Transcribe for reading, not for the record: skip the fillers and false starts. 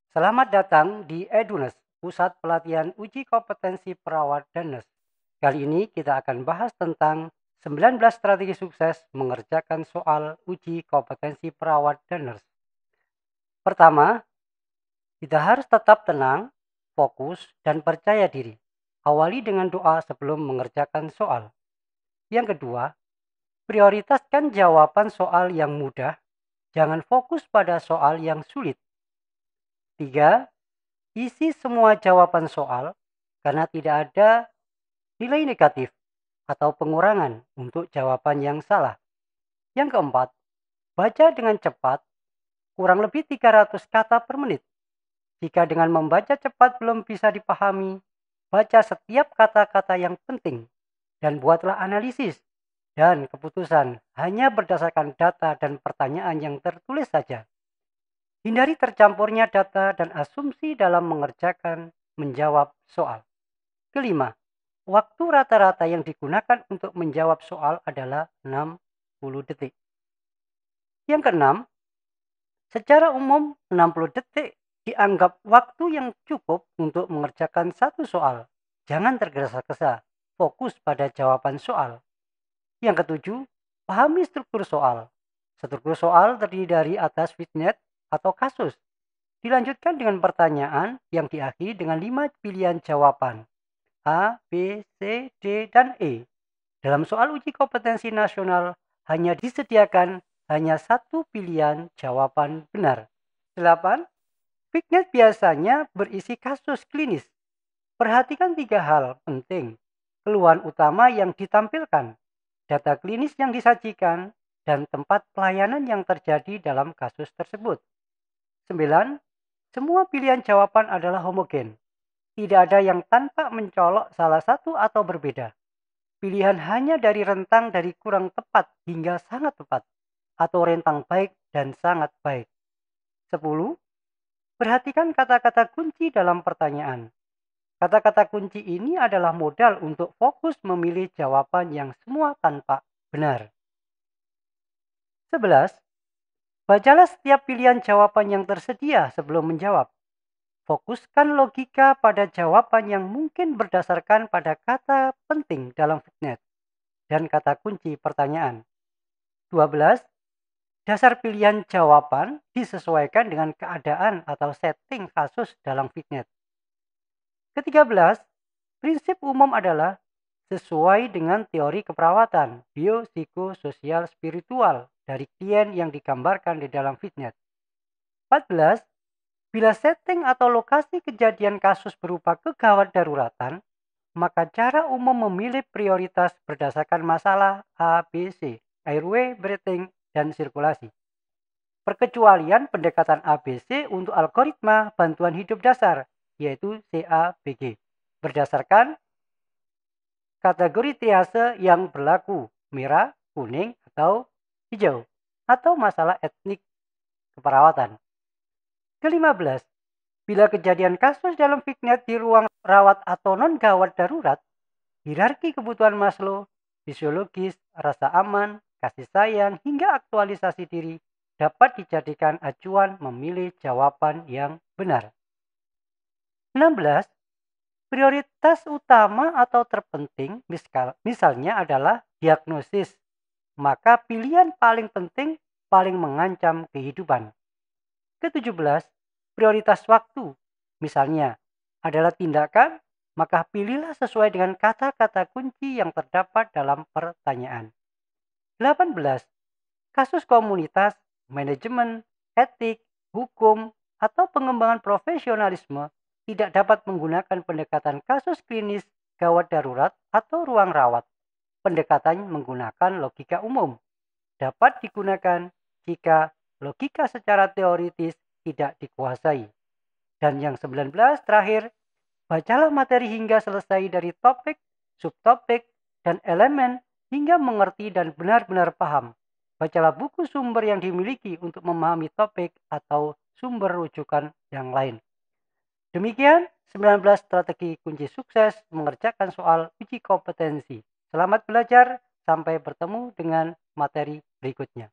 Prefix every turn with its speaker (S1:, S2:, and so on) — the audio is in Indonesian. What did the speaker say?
S1: Selamat datang di Edunes, Pusat Pelatihan Uji Kompetensi Perawat dan Nurse. Kali ini kita akan bahas tentang 19 strategi sukses mengerjakan soal uji kompetensi perawat dan nurse. Pertama, kita harus tetap tenang, fokus, dan percaya diri. Awali dengan doa sebelum mengerjakan soal. Yang kedua, prioritaskan jawaban soal yang mudah, jangan fokus pada soal yang sulit. Tiga, isi semua jawaban soal karena tidak ada nilai negatif atau pengurangan untuk jawaban yang salah. Yang keempat, baca dengan cepat kurang lebih 300 kata per menit. Jika dengan membaca cepat belum bisa dipahami, baca setiap kata-kata yang penting dan buatlah analisis dan keputusan hanya berdasarkan data dan pertanyaan yang tertulis saja. Hindari tercampurnya data dan asumsi dalam menjawab soal. Kelima, waktu rata-rata yang digunakan untuk menjawab soal adalah 60 detik. Yang keenam, secara umum 60 detik dianggap waktu yang cukup untuk mengerjakan satu soal. Jangan tergesa-gesa, fokus pada jawaban soal. Yang ketujuh, pahami struktur soal. Struktur soal terdiri dari atas vignette atau kasus. Dilanjutkan dengan pertanyaan yang diakhiri dengan 5 pilihan jawaban. A, B, C, D, dan E. Dalam soal uji kompetensi nasional hanya disediakan hanya satu pilihan jawaban benar. 8. Vignette biasanya berisi kasus klinis. Perhatikan 3 hal penting. Keluhan utama yang ditampilkan, data klinis yang disajikan, dan tempat pelayanan yang terjadi dalam kasus tersebut. 9. Semua pilihan jawaban adalah homogen. Tidak ada yang tanpa mencolok salah satu atau berbeda. Pilihan hanya dari rentang dari kurang tepat hingga sangat tepat, atau rentang baik dan sangat baik. 10. Perhatikan kata-kata kunci dalam pertanyaan. Kata-kata kunci ini adalah modal untuk fokus memilih jawaban yang semua tanpa benar. 11. Bacalah setiap pilihan jawaban yang tersedia sebelum menjawab. Fokuskan logika pada jawaban yang mungkin berdasarkan pada kata penting dalam vignette dan kata kunci pertanyaan. 12. Dasar pilihan jawaban disesuaikan dengan keadaan atau setting kasus dalam vignette. Ke-13, prinsip umum adalah sesuai dengan teori keperawatan, biopsikososial spiritual dari klien yang digambarkan di dalam vignette. 14. Bila setting atau lokasi kejadian kasus berupa kegawat daruratan, maka cara umum memilih prioritas berdasarkan masalah A, B, C, airway, breathing, dan sirkulasi. Perkecualian pendekatan ABC untuk algoritma bantuan hidup dasar, yaitu CABG, berdasarkan kategori triase yang berlaku, merah, kuning, atau hijau, atau masalah etnik keperawatan. Ke-15, bila kejadian kasus dalam vignette di ruang rawat atau non-gawat darurat, hierarki kebutuhan Maslow, fisiologis, rasa aman, kasih sayang, hingga aktualisasi diri dapat dijadikan acuan memilih jawaban yang benar. 16. Prioritas utama atau terpenting misalnya adalah diagnosis, maka pilihan paling penting paling mengancam kehidupan. Ke-17, prioritas waktu, misalnya adalah tindakan, maka pilihlah sesuai dengan kata-kata kunci yang terdapat dalam pertanyaan. 18. Kasus komunitas, manajemen, etik, hukum, atau pengembangan profesionalisme tidak dapat menggunakan pendekatan kasus klinis, gawat darurat, atau ruang rawat. Pendekatan menggunakan logika umum. Dapat digunakan jika logika secara teoritis tidak dikuasai. Dan yang 19 terakhir, bacalah materi hingga selesai dari topik, subtopik, dan elemen hingga mengerti dan benar-benar paham. Bacalah buku sumber yang dimiliki untuk memahami topik atau sumber rujukan yang lain. Demikian 19 strategi kunci sukses mengerjakan soal uji kompetensi. Selamat belajar, sampai bertemu dengan materi berikutnya.